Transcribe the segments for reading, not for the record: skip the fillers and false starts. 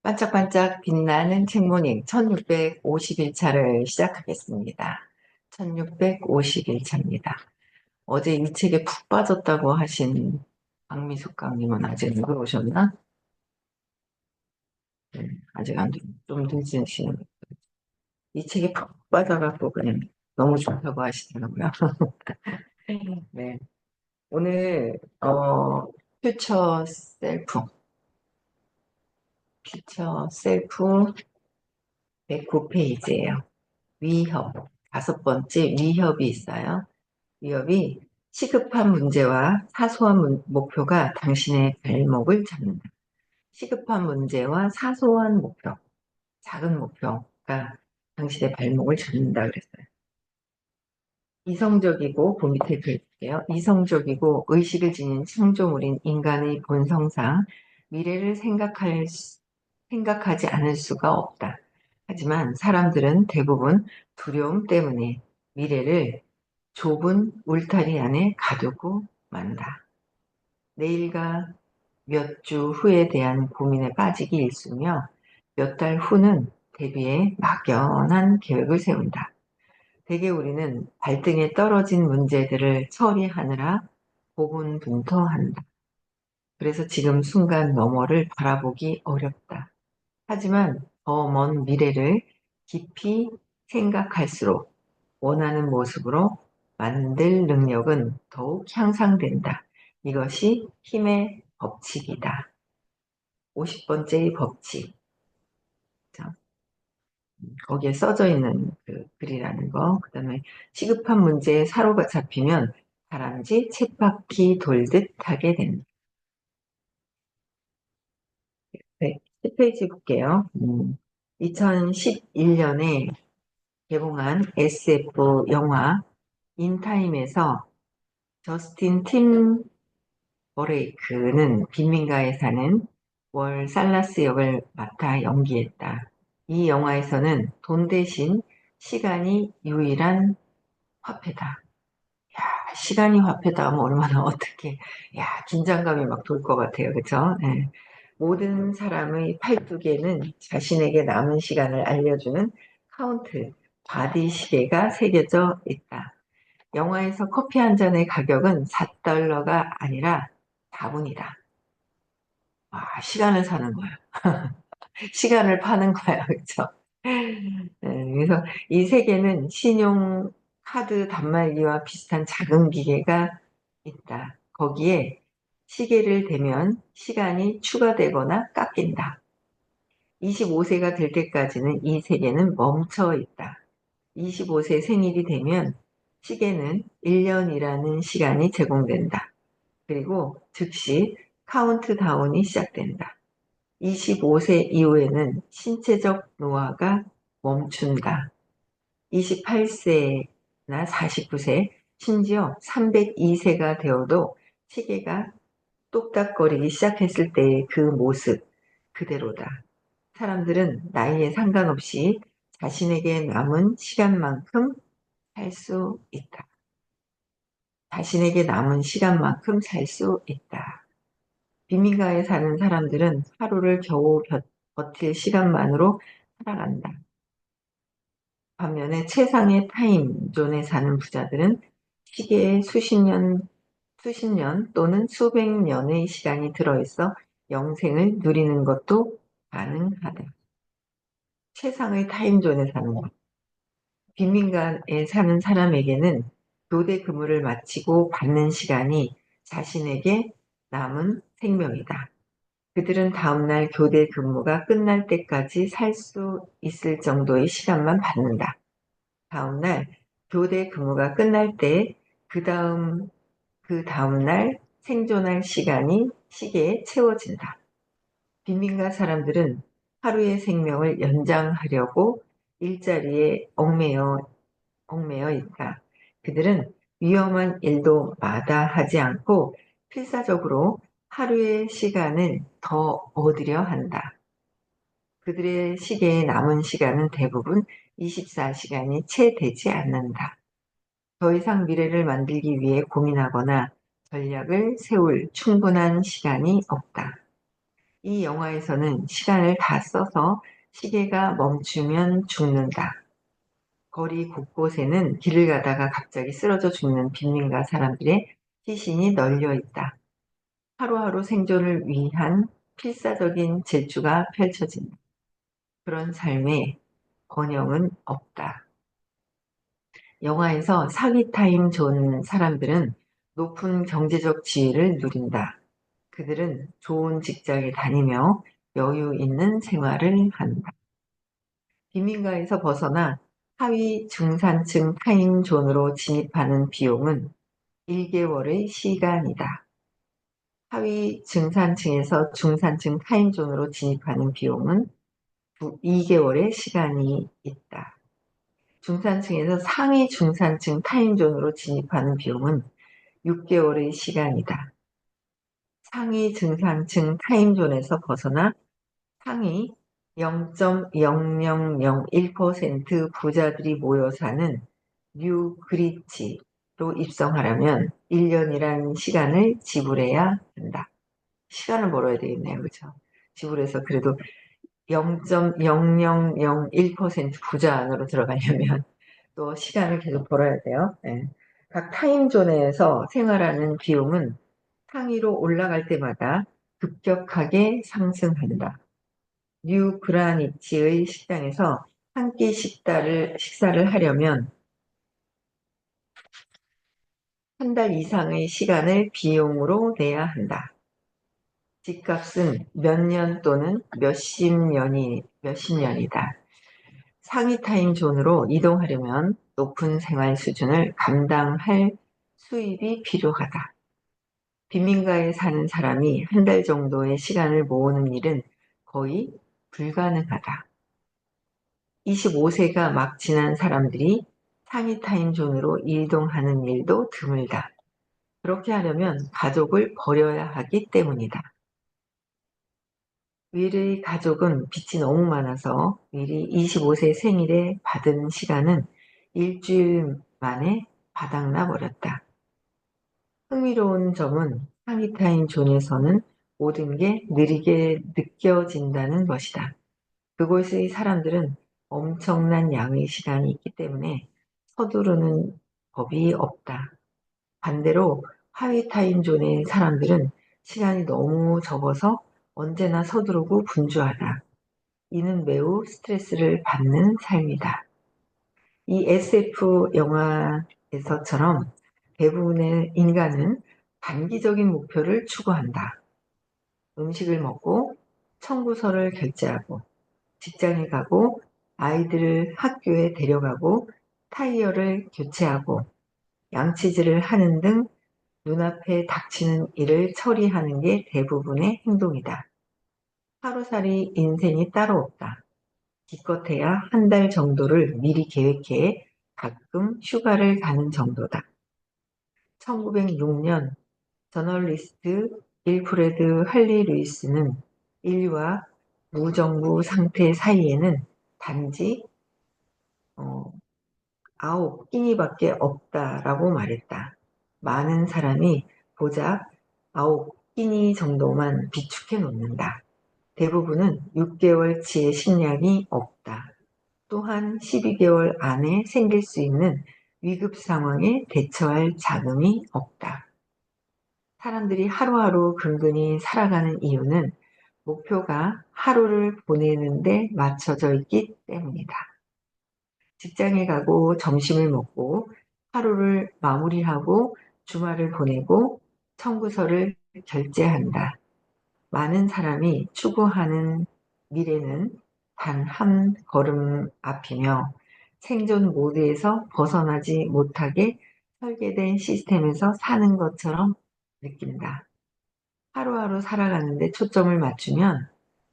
반짝반짝 빛나는 책모닝 1651차를 시작하겠습니다. 1651차입니다. 어제 이 책에 푹 빠졌다고 하신 박미숙 강님은 아직 안 들어오셨나? 네, 아직 안 들어. 좀 늦으시는. 이 책에 푹 빠져갖고 그냥 너무 좋다고 하시더라고요. 네. 오늘, 퓨처 셀프, 퓨처 셀프 109페이지예요. 위협. 다섯 번째 위협이 있어요. 위협이 시급한 문제와 사소한 목표가 당신의 발목을 잡는다. 시급한 문제와 사소한 목표, 작은 목표가 당신의 발목을 잡는다 그랬어요. 이성적이고, 그 밑에 글게요. 이성적이고 의식을 지닌 창조물인 인간의 본성상 미래를 생각하지 않을 수가 없다. 하지만 사람들은 대부분 두려움 때문에 미래를 좁은 울타리 안에 가두고 만다. 내일과 몇 주 후에 대한 고민에 빠지기 일쑤며 몇 달 후는 대비해 막연한 계획을 세운다. 대개 우리는 발등에 떨어진 문제들을 처리하느라 고군분투한다. 그래서 지금 순간 너머를 바라보기 어렵다. 하지만 더 먼 미래를 깊이 생각할수록 원하는 모습으로 만들 능력은 더욱 향상된다. 이것이 힘의 법칙이다. 50번째의 법칙. 자, 거기에 써져 있는 그 글이라는 거. 그 다음에 시급한 문제에 사로잡히면 다람쥐 쳇바퀴 돌듯 하게 된다. 네, 10페이지 볼게요. 2011년에 개봉한 SF 영화 인타임에서 저스틴 팀버레이크는 빈민가에 사는 월 살라스 역을 맡아 연기했다. 이 영화에서는 돈 대신 시간이 유일한 화폐다. 야, 시간이 화폐다 하면 얼마나 어떻게, 야, 긴장감이 막 돌 것 같아요. 그쵸? 예. 모든 사람의 팔뚝에는 자신에게 남은 시간을 알려주는 카운트, 바디 시계가 새겨져 있다. 영화에서 커피 한 잔의 가격은 4달러가 아니라 4분이다. 아, 시간을 사는 거야. 시간을 파는 거야. 그쵸? 그래서 이 세계는 신용 카드 단말기와 비슷한 작은 기계가 있다. 거기에 시계를 대면 시간이 추가되거나 깎인다. 25세가 될 때까지는 이 세계는 멈춰 있다. 25세 생일이 되면 시계는 1년이라는 시간이 제공된다. 그리고 즉시 카운트다운이 시작된다. 25세 이후에는 신체적 노화가 멈춘다. 28세나 49세, 심지어 302세가 되어도 시계가 똑딱거리기 시작했을 때의 그 모습 그대로다. 사람들은 나이에 상관없이 자신에게 남은 시간만큼 살 수 있다. 자신에게 남은 시간만큼 살 수 있다. 빈민가에 사는 사람들은 하루를 겨우 버틸 시간만으로 살아간다. 반면에 최상의 타임존에 사는 부자들은 시계에 수십 년 또는 수백 년의 시간이 들어있어 영생을 누리는 것도 가능하다. 최상의 타임존에 사는 것. 빈민가에 사는 사람에게는 교대 근무를 마치고 받는 시간이 자신에게 남은 생명이다. 그들은 다음날 교대 근무가 끝날 때까지 살 수 있을 정도의 시간만 받는다. 다음날 교대 근무가 끝날 때 그 다음날 생존할 시간이 시계에 채워진다. 빈민가 사람들은 하루의 생명을 연장하려고 일자리에 얽매여 있다. 그들은 위험한 일도 마다하지 않고 필사적으로 하루의 시간을 더 얻으려 한다. 그들의 시계에 남은 시간은 대부분 24시간이 채 되지 않는다. 더 이상 미래를 만들기 위해 고민하거나 전략을 세울 충분한 시간이 없다. 이 영화에서는 시간을 다 써서 시계가 멈추면 죽는다. 거리 곳곳에는 길을 가다가 갑자기 쓰러져 죽는 빈민가 사람들의 시신이 널려 있다. 하루하루 생존을 위한 필사적인 질주가 펼쳐진다. 그런 삶에 번영은 없다. 영화에서 사기 타임 존 사람들은 높은 경제적 지위를 누린다. 그들은 좋은 직장에 다니며 여유 있는 생활을 한다. 빈민가에서 벗어나 하위 중산층 타임존으로 진입하는 비용은 1개월의 시간이다. 하위 중산층에서 중산층 타임존으로 진입하는 비용은 2개월의 시간이 있다. 중산층에서 상위 중산층 타임존으로 진입하는 비용은 6개월의 시간이다. 상위 중산층 타임존에서 벗어나 상위 0.0001% 부자들이 모여 사는 뉴 그리치로 입성하려면 1년이란 시간을 지불해야 한다. 시간을 벌어야 되겠네요. 그죠? 지불해서 그래도 0.0001% 부자 안으로 들어가려면 또 시간을 계속 벌어야 돼요. 네. 각 타임존에서 생활하는 비용은 상위로 올라갈 때마다 급격하게 상승한다. 뉴 그라니치의 식당에서 한 끼 식사를 하려면 한 달 이상의 시간을 비용으로 내야 한다. 집값은 몇 년 또는 몇십 년이다. 상위 타임존으로 이동하려면 높은 생활 수준을 감당할 수입이 필요하다. 빈민가에 사는 사람이 한 달 정도의 시간을 모으는 일은 거의 불가능하다. 25세가 막 지난 사람들이 상위 타임존으로 이동하는 일도 드물다. 그렇게 하려면 가족을 버려야 하기 때문이다. 윌의 가족은 빚이 너무 많아서 윌이 25세 생일에 받은 시간은 일주일 만에 바닥나 버렸다. 흥미로운 점은 상위 타임존에서는 모든 게 느리게 느껴진다는 것이다. 그곳의 사람들은 엄청난 양의 시간이 있기 때문에 서두르는 법이 없다. 반대로 하위 타임존의 사람들은 시간이 너무 적어서 언제나 서두르고 분주하다. 이는 매우 스트레스를 받는 삶이다. 이 SF 영화에서처럼 대부분의 인간은 단기적인 목표를 추구한다. 음식을 먹고 청구서를 결제하고 직장에 가고 아이들을 학교에 데려가고 타이어를 교체하고 양치질을 하는 등 눈앞에 닥치는 일을 처리하는 게 대부분의 행동이다. 하루살이 인생이 따로 없다. 기껏해야 한 달 정도를 미리 계획해 가끔 휴가를 가는 정도다. 1906년 저널리스트 일프레드 할리 루이스는 인류와 무정부 상태 사이에는 단지 9끼니밖에 없다라고 말했다. 많은 사람이 고작 9끼니 정도만 비축해 놓는다. 대부분은 6개월치의 식량이 없다. 또한 12개월 안에 생길 수 있는 위급 상황에 대처할 자금이 없다. 사람들이 하루하루 근근히 살아가는 이유는 목표가 하루를 보내는데 맞춰져 있기 때문이다. 직장에 가고 점심을 먹고 하루를 마무리하고 주말을 보내고 청구서를 결제한다. 많은 사람이 추구하는 미래는 단 한 걸음 앞이며 생존 모드에서 벗어나지 못하게 설계된 시스템에서 사는 것처럼 느낀다. 하루하루 살아가는데 초점을 맞추면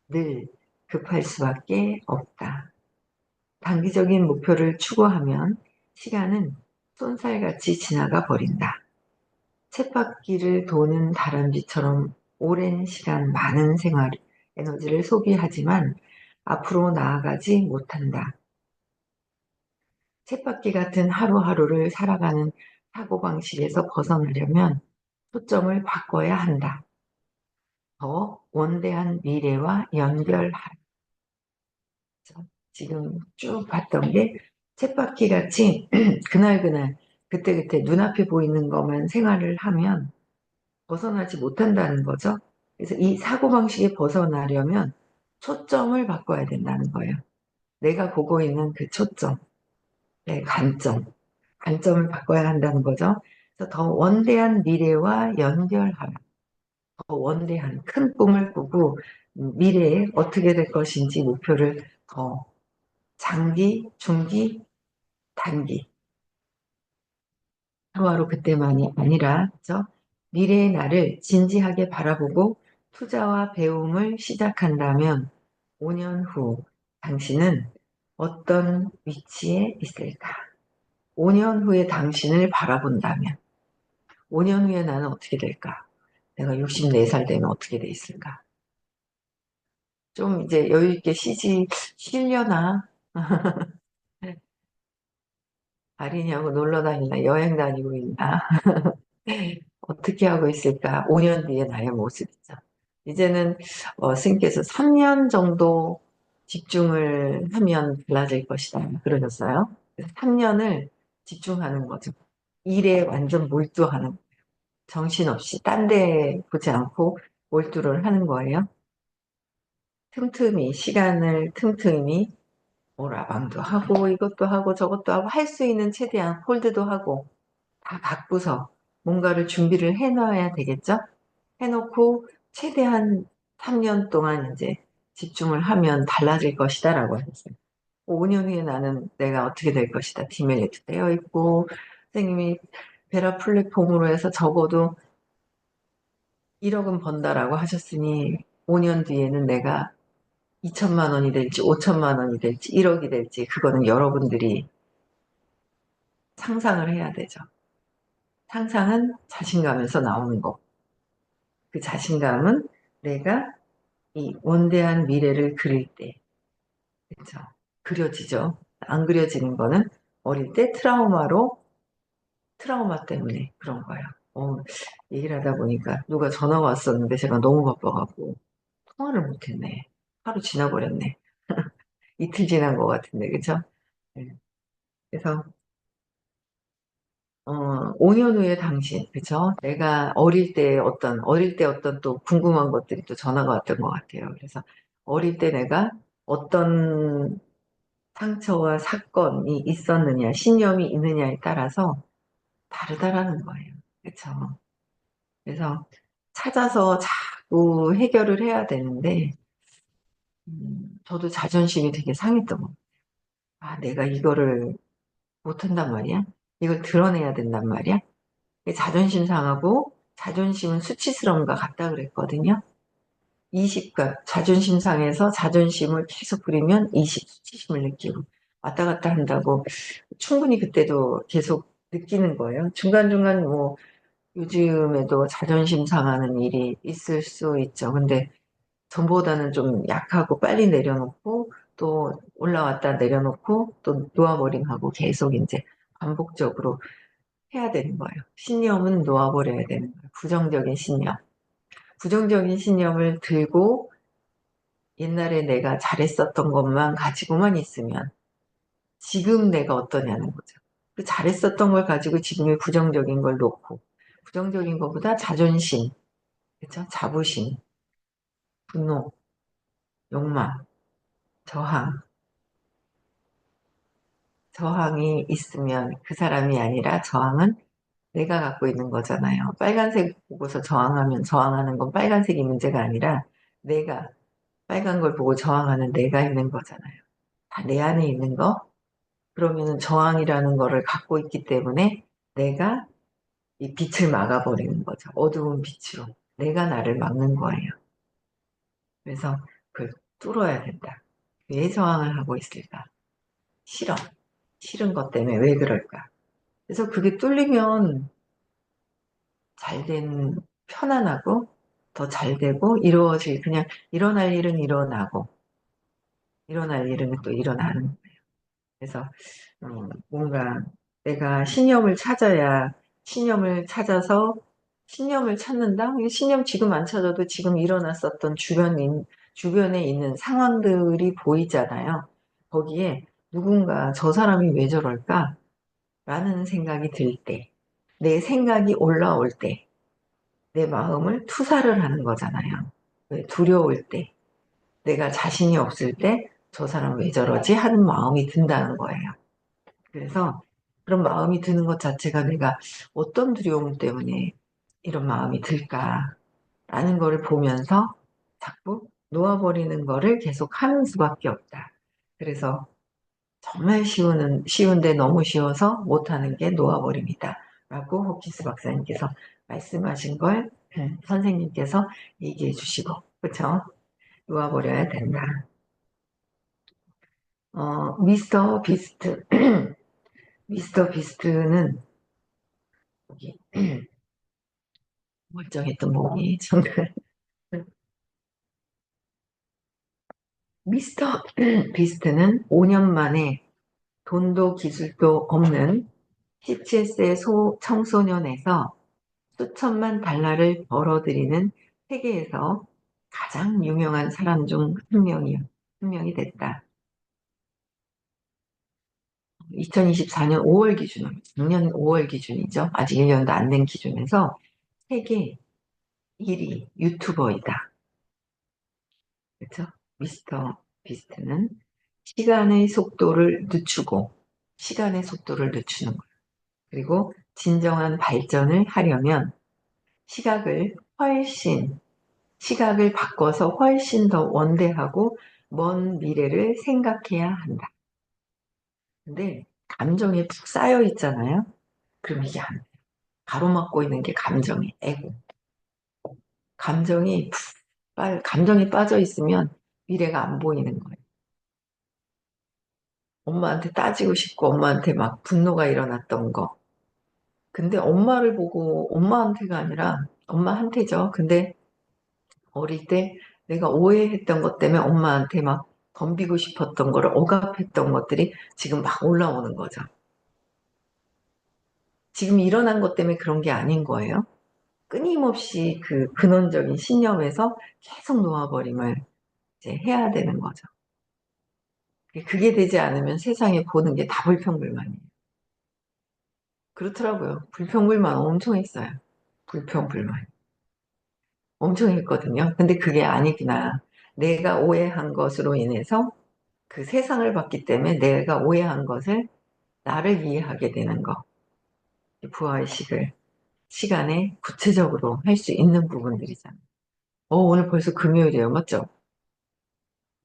늘 급할 수밖에 없다. 단기적인 목표를 추구하면 시간은 쏜살같이 지나가 버린다. 쳇바퀴를 도는 다람쥐처럼 오랜 시간 많은 생활 에너지를 소비하지만 앞으로 나아가지 못한다. 쳇바퀴 같은 하루하루를 살아가는 사고방식에서 벗어나려면 초점을 바꿔야 한다. 더 원대한 미래와 연결하죠. 지금 쭉 봤던 게 쳇바퀴 같이 그날그날 그때그때 눈앞에 보이는 것만 생활을 하면 벗어나지 못한다는 거죠. 그래서 이 사고방식에 벗어나려면 초점을 바꿔야 된다는 거예요. 내가 보고 있는 그 초점, 네, 관점을 바꿔야 한다는 거죠. 그래서 더 원대한 미래와 연결하라. 더 원대한 큰 꿈을 꾸고 미래에 어떻게 될 것인지 목표를 더 장기, 중기, 단기, 하루하루 그때만이 아니라 그죠? 미래의 나를 진지하게 바라보고 투자와 배움을 시작한다면 5년 후 당신은 어떤 위치에 있을까? 5년 후에 당신을 바라본다면 5년 후에 나는 어떻게 될까? 내가 64살 되면 어떻게 돼 있을까? 좀 이제 여유 있게 쉬려나? 아리냐고 놀러 다니나? 여행 다니고 있나? 어떻게 하고 있을까? 5년 뒤에 나의 모습이죠. 이제는 스님께서 3년 정도 집중을 하면 달라질 것이다. 그러셨어요. 그래서 3년을 집중하는 거죠. 일에 완전 몰두하는, 정신없이 딴 데 보지 않고 몰두를 하는 거예요. 틈틈이, 시간을 틈틈이 오라방도 하고 이것도 하고 저것도 하고 할 수 있는 최대한 홀드도 하고 다 바꾸서 뭔가를 준비를 해놔야 되겠죠? 해놓고 최대한 3년 동안 이제 집중을 하면 달라질 것이다 라고 하셨어요. 5년 후에 나는 내가 어떻게 될 것이다. 디멜리트 되어 있고 선생님이 베라 플랫폼으로 해서 적어도 1억은 번다라고 하셨으니 5년 뒤에는 내가 2천만 원이 될지 5천만 원이 될지 1억이 될지 그거는 여러분들이 상상을 해야 되죠. 상상은 자신감에서 나오는 거. 그 자신감은 내가 이 원대한 미래를 그릴 때, 그쵸? 그려지죠. 안 그려지는 거는 어릴 때 트라우마 때문에 그런 거예요. 어, 얘기를 하다 보니까 누가 전화가 왔었는데 제가 너무 바빠갖고 통화를 못했네. 하루 지나버렸네. 이틀 지난 것 같은데, 그쵸? 네. 그래서 5년 후에 당신, 그쵸? 내가 어릴 때 어떤 또 궁금한 것들이 또 전화가 왔던 것 같아요. 그래서 어릴 때 내가 어떤 상처와 사건이 있었느냐, 신념이 있느냐에 따라서 다르다라는 거예요. 그쵸? 그래서 찾아서 자꾸 해결을 해야 되는데, 저도 자존심이 되게 상했던 거. 아, 내가 이거를 못한단 말이야? 이걸 드러내야 된단 말이야? 자존심 상하고 자존심은 수치스러움과 같다 그랬거든요. 20과 자존심 상해서 자존심을 계속 부리면 20 수치심을 느끼고 왔다 갔다 한다고 충분히 그때도 계속 느끼는 거예요. 중간중간 뭐 요즘에도 자존심 상하는 일이 있을 수 있죠. 근데 전보다는 좀 약하고 빨리 내려놓고 또 올라왔다 내려놓고 또 놓아버림하고 계속 이제 반복적으로 해야 되는 거예요. 신념은 놓아버려야 되는 거예요. 부정적인 신념. 부정적인 신념을 들고 옛날에 내가 잘했었던 것만 가지고만 있으면 지금 내가 어떠냐는 거죠. 그 잘했었던 걸 가지고 지금의 부정적인 걸 놓고 부정적인 것보다 자존심, 그렇죠? 자부심, 분노, 욕망, 저항, 저항이 있으면 그 사람이 아니라 저항은 내가 갖고 있는 거잖아요. 빨간색 보고서 저항하면 저항하는 건 빨간색이 문제가 아니라 내가 빨간 걸 보고 저항하는 내가 있는 거잖아요. 다 내 안에 있는 거? 그러면은 저항이라는 거를 갖고 있기 때문에 내가 이 빛을 막아버리는 거죠. 어두운 빛으로. 내가 나를 막는 거예요. 그래서 그걸 뚫어야 된다. 왜 저항을 하고 있을까? 싫어. 싫은 것 때문에 왜 그럴까? 그래서 그게 뚫리면 잘된, 편안하고 더 잘 되고 그냥 일어날 일은 일어나고 일어날 일은 또 일어나는 거예요. 그래서 뭔가 내가 신념을 찾아서 신념을 찾는다? 이 신념 지금 안 찾아도 지금 일어났었던 주변에 있는 상황들이 보이잖아요. 거기에 누군가 저 사람이 왜 저럴까? 라는 생각이 들 때, 내 생각이 올라올 때, 내 마음을 투사를 하는 거잖아요. 왜 두려울 때, 내가 자신이 없을 때, 저 사람 왜 저러지? 하는 마음이 든다는 거예요. 그래서 그런 마음이 드는 것 자체가 내가 어떤 두려움 때문에 이런 마음이 들까라는 거를 보면서 자꾸 놓아버리는 거를 계속 하는 수밖에 없다. 그래서 정말 쉬운데 너무 쉬워서 못하는 게 놓아버립니다. 라고 호키스 박사님께서 말씀하신 걸 선생님께서 얘기해 주시고, 그쵸? 놓아버려야 된다. 미스터 비스트. 미스터 비스트는 여기 멀쩡했던 목이 정말 미스터 비스트는 5년 만에 돈도 기술도 없는 17세 청소년에서 수천만 달러를 벌어들이는 세계에서 가장 유명한 사람 중 한 명이 됐다. 2024년 5월 기준으로, 작년 5월 기준이죠. 아직 1년도 안 된 기준에서 세계 1위 유튜버이다. 그렇죠? 미스터 비스트는 시간의 속도를 늦추는 거예요. 그리고 진정한 발전을 하려면 시각을 시각을 바꿔서 훨씬 더 원대하고 먼 미래를 생각해야 한다. 근데 감정이 푹 쌓여 있잖아요. 그럼 이게 안 돼. 가로막고 있는 게 감정이 에고. 감정이 빠져 있으면 미래가 안 보이는 거예요. 엄마한테 따지고 싶고 엄마한테 막 분노가 일어났던 거. 근데 엄마를 보고 엄마한테가 아니라 엄마한테죠. 근데 어릴 때 내가 오해했던 것 때문에 엄마한테 막 덤비고 싶었던 거를 억압했던 것들이 지금 막 올라오는 거죠. 지금 일어난 것 때문에 그런 게 아닌 거예요. 끊임없이 그 근원적인 신념에서 계속 놓아버림을 이제 해야 되는 거죠. 그게 되지 않으면 세상에 보는 게 다 불평불만이에요. 그렇더라고요. 불평불만 엄청 했어요. 불평불만. 엄청 했거든요. 근데 그게 아니구나. 내가 오해한 것으로 인해서 그 세상을 봤기 때문에 내가 오해한 것을 나를 이해하게 되는 거. 부활식을 시간에 구체적으로 할 수 있는 부분들이잖아요. 오늘 벌써 금요일이에요. 맞죠?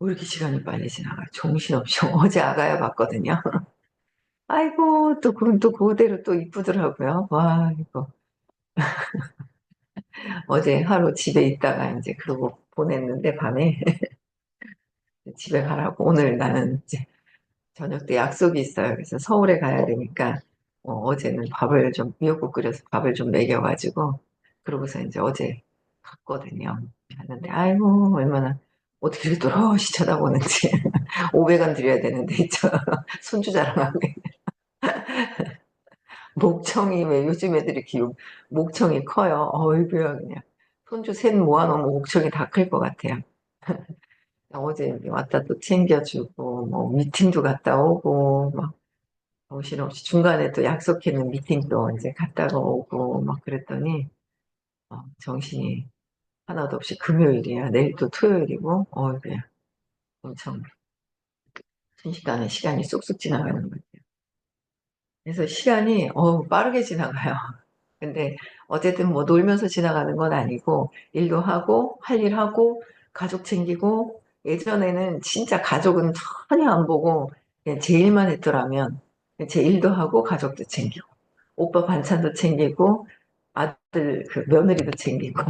왜 이렇게 시간이 빨리 지나가요? 정신없이 어제 아가야 봤거든요. 아이고, 또, 그건 또 그대로 또 이쁘더라고요. 와, 이거. 어제 하루 집에 있다가 이제 그러고 보냈는데, 밤에 집에 가라고. 오늘 나는 이제 저녁 때 약속이 있어요. 그래서 서울에 가야 되니까, 어제는 미역국 끓여서 밥을 좀 먹여가지고, 그러고서 이제 어제 갔거든요. 갔는데, 아이고, 얼마나, 어떻게 이렇게 또렷이 쳐다보는지. 500원 드려야 되는데, 손주 자랑하고 목청이 왜 요즘 애들이 목청이 커요. 어이구야 그냥 손주 셋 모아놓으면 목청이 다 클 것 같아요. 어제 이제 왔다 또 챙겨주고 뭐 미팅도 갔다 오고 막 정신없이 중간에 또 약속했는 미팅도 이제 갔다가 오고 막 그랬더니 정신이 하나도 없이 금요일이야. 내일 또 토요일이고 어이구야 엄청 순식간에 시간이 쏙쏙 지나가는 것 같아요. 그래서 시간이 빠르게 지나가요. 근데 어쨌든 뭐 놀면서 지나가는 건 아니고 일도 하고 할 일 하고 가족 챙기고 예전에는 진짜 가족은 전혀 안 보고 그냥 제 일만 했더라면 제 일도 하고 가족도 챙기고 오빠 반찬도 챙기고 아들 그 며느리도 챙기고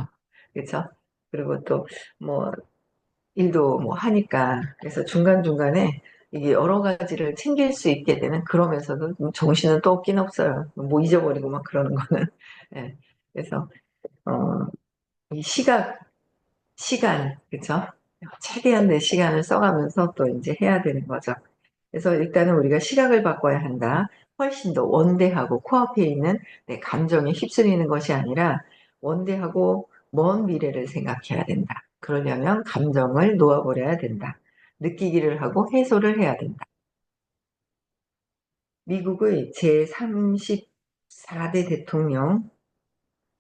그렇죠? 그리고 또 뭐 일도 뭐 하니까 그래서 중간중간에 이게 여러 가지를 챙길 수 있게 되는 그러면서도 정신은 또 없긴 없어요. 뭐 잊어버리고 막 그러는 거는. 예. 그래서 이 시간, 그쵸? 최대한 내 시간을 써가면서 또 이제 해야 되는 거죠. 그래서 일단은 우리가 시각을 바꿔야 한다. 훨씬 더 원대하고 코앞에 있는 내 감정에 휩쓸리는 것이 아니라 원대하고 먼 미래를 생각해야 된다. 그러려면 감정을 놓아버려야 된다. 느끼기를 하고 해소를 해야 된다. 미국의 제34대 대통령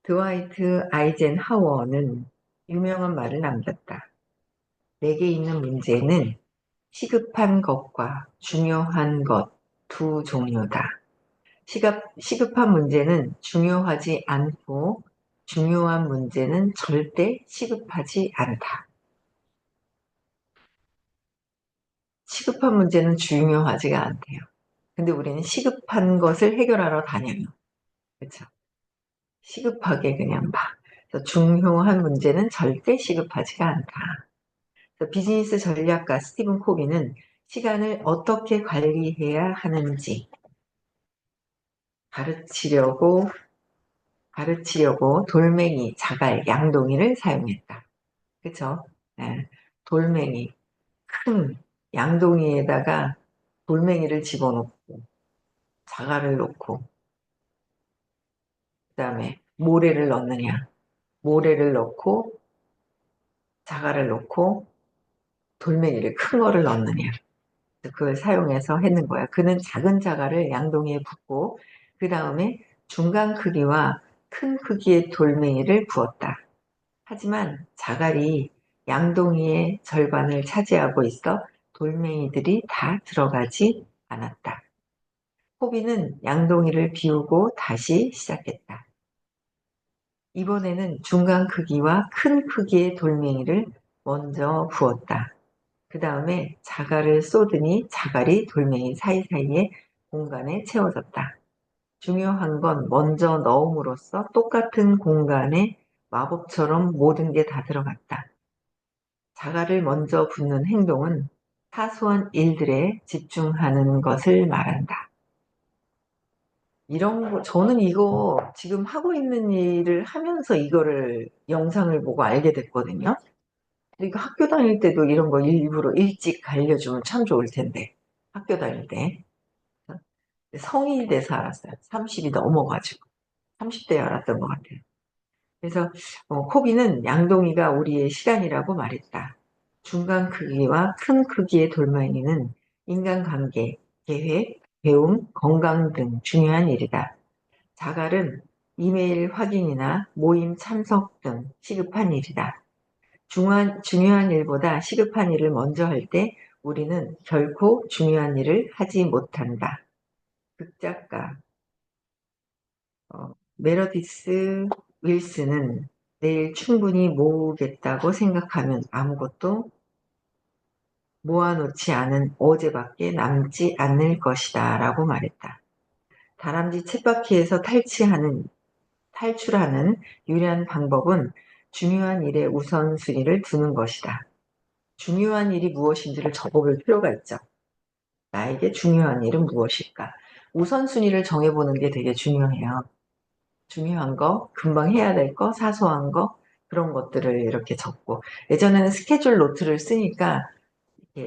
드와이트 아이젠하워는 유명한 말을 남겼다. 내게 있는 문제는 시급한 것과 중요한 것 두 종류다. 시급한 문제는 중요하지 않고 중요한 문제는 절대 시급하지 않다. 시급한 문제는 중요하지가 않대요. 근데 우리는 시급한 것을 해결하러 다녀요. 그렇죠? 시급하게 그냥 막. 그래서 중요한 문제는 절대 시급하지가 않다. 그래서 비즈니스 전략가 스티븐 코비는 시간을 어떻게 관리해야 하는지 가르치려고 돌멩이, 자갈, 양동이를 사용했다. 그쵸? 예, 돌멩이, 큰 양동이에다가 돌멩이를 집어넣고, 자갈을 넣고, 그 다음에 모래를 넣느냐, 모래를 넣고, 자갈을 넣고, 돌멩이를 큰 거를 넣느냐. 그걸 사용해서 했는 거야. 그는 작은 자갈을 양동이에 붓고, 그 다음에 중간 크기와 큰 크기의 돌멩이를 부었다. 하지만 자갈이 양동이의 절반을 차지하고 있어 돌멩이들이 다 들어가지 않았다. 호비는 양동이를 비우고 다시 시작했다. 이번에는 중간 크기와 큰 크기의 돌멩이를 먼저 부었다. 그 다음에 자갈을 쏟으니 자갈이 돌멩이 사이사이의 공간에 채워졌다. 중요한 건 먼저 넣음으로써 똑같은 공간에 마법처럼 모든 게 다 들어갔다. 자갈을 먼저 붓는 행동은 사소한 일들에 집중하는 것을 말한다. 이런 거, 저는 이거 지금 하고 있는 일을 하면서 이거를 영상을 보고 알게 됐거든요. 이거 학교 다닐 때도 이런 거 일부러 일찍 알려주면 참 좋을 텐데. 학교 다닐 때. 성인이 돼서 알았어요. 30이 넘어가지고. 30대에 알았던 것 같아요. 그래서 코비는 양동이가 우리의 시간이라고 말했다. 중간 크기와 큰 크기의 돌멩이는 인간관계, 계획, 배움, 건강 등 중요한 일이다. 자갈은 이메일 확인이나 모임 참석 등 시급한 일이다. 중요한 일보다 시급한 일을 먼저 할 때 우리는 결코 중요한 일을 하지 못한다. 극작가 메러디스 윌스는 내일 충분히 모으겠다고 생각하면 아무것도 모아놓지 않은 어제밖에 남지 않을 것이다 라고 말했다. 다람쥐 쳇바퀴에서 탈출하는 유리한 방법은 중요한 일에 우선순위를 두는 것이다. 중요한 일이 무엇인지를 적어볼 필요가 있죠. 나에게 중요한 일은 무엇일까? 우선순위를 정해보는 게 되게 중요해요. 중요한 거, 금방 해야 될 거, 사소한 거, 그런 것들을 이렇게 적고. 예전에는 스케줄 노트를 쓰니까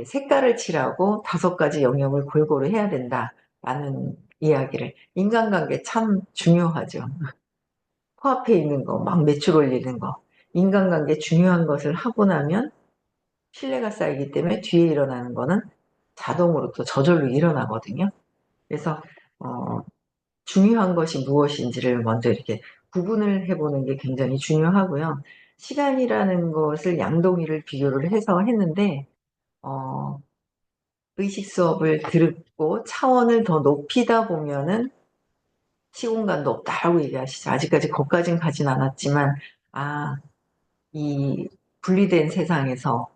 색깔을 칠하고 5가지 영역을 골고루 해야 된다라는 이야기를. 인간관계 참 중요하죠. 코앞에 있는 거, 막 매출 올리는 거. 인간관계 중요한 것을 하고 나면 신뢰가 쌓이기 때문에 뒤에 일어나는 거는 자동으로 또 저절로 일어나거든요. 그래서 어, 중요한 것이 무엇인지를 먼저 이렇게 구분을 해보는 게 굉장히 중요하고요. 시간이라는 것을 양동이를 비교를 해서 했는데 어, 의식 수업을 듣고 차원을 더 높이다 보면은 시공간도 없다라고 얘기하시죠. 아직까지 거기까지는 가진 않았지만 아, 이 분리된 세상에서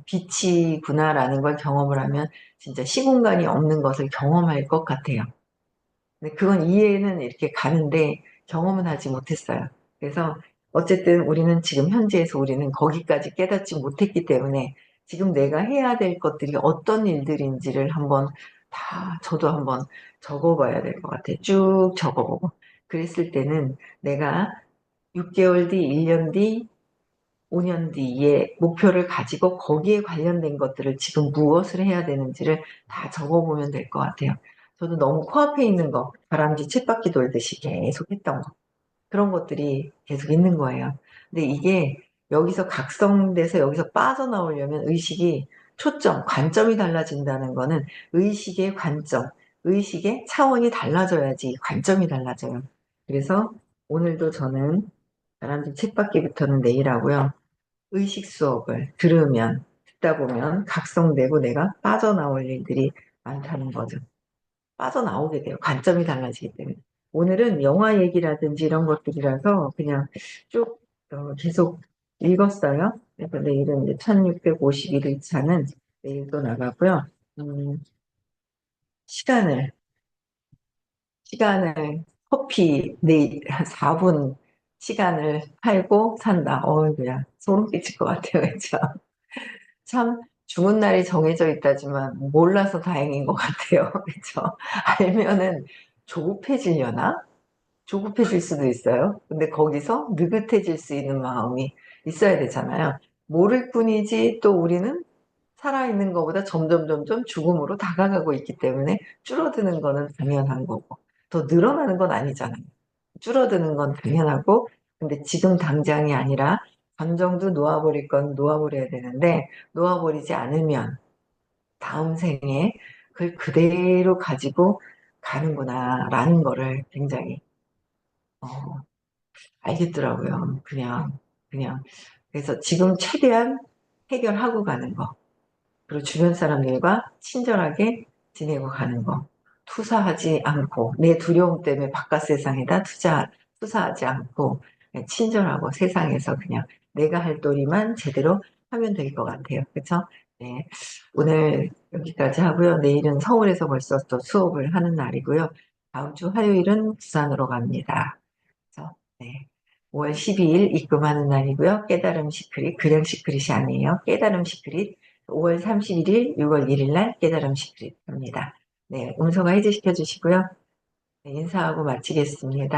빛이구나라는 걸 경험을 하면 진짜 시공간이 없는 것을 경험할 것 같아요. 근데 그건 이해는 이렇게 가는데 경험은 하지 못했어요. 그래서 어쨌든 우리는 지금 현재에서 우리는 거기까지 깨닫지 못했기 때문에 지금 내가 해야 될 것들이 어떤 일들인지를 한번 저도 한번 적어봐야 될 것 같아요. 쭉 적어보고. 그랬을 때는 내가 6개월 뒤, 1년 뒤, 5년 뒤에 목표를 가지고 거기에 관련된 것들을 지금 무엇을 해야 되는지를 다 적어보면 될 것 같아요. 저도 너무 코앞에 있는 거, 다람쥐 쳇바퀴 돌듯이 계속 했던 거. 그런 것들이 계속 있는 거예요. 근데 이게 여기서 각성돼서 여기서 빠져나오려면 의식이 초점, 관점이 달라진다는 거는 의식의 관점, 의식의 차원이 달라져야지 관점이 달라져요. 그래서 오늘도 저는 사람들 책받기부터는 내일 하고요. 의식 수업을 듣다 보면 각성되고 내가 빠져나올 일들이 많다는 거죠. 빠져나오게 돼요. 관점이 달라지기 때문에. 오늘은 영화 얘기라든지 이런 것들이라서 그냥 쭉 계속 읽었어요. 그래서 내일은 이제 1651일차는 내일 또 나가고요. 음, 시간을, 시간을, 커피, 내일 4분 시간을 팔고 산다. 어이구야. 소름 끼칠 것 같아요. 그죠? 참 죽은 날이 정해져 있다지만 몰라서 다행인 것 같아요. 그렇죠? 알면은 조급해지려나? 조급해질 수도 있어요. 근데 거기서 느긋해질 수 있는 마음이 있어야 되잖아요. 모를 뿐이지 또 우리는 살아있는 것보다 점점 죽음으로 다가가고 있기 때문에 줄어드는 거는 당연한 거고 더 늘어나는 건 아니잖아요. 줄어드는 건 당연하고 근데 지금 당장이 아니라 감정도 놓아버릴 건 놓아버려야 되는데 놓아버리지 않으면 다음 생에 그걸 그대로 가지고 가는구나 라는 거를 굉장히 어, 알겠더라고요. 그냥 그래서 지금 최대한 해결하고 가는 거 그리고 주변 사람들과 친절하게 지내고 가는 거. 투사하지 않고, 내 두려움 때문에 바깥 세상에다 투사하지 않고, 그냥 친절하고 세상에서 그냥 내가 할 도리만 제대로 하면 될 것 같아요. 그쵸? 네. 오늘 여기까지 하고요. 내일은 서울에서 벌써 또 수업을 하는 날이고요. 다음 주 화요일은 부산으로 갑니다. 그래서, 네. 5월 12일 입금하는 날이고요. 깨달음 시크릿, 그냥 시크릿이 아니에요. 깨달음 시크릿 5월 31일, 6월 1일 날 깨달음 시크릿 합니다. 네, 운서가 해제시켜 주시고요. 네, 인사하고 마치겠습니다.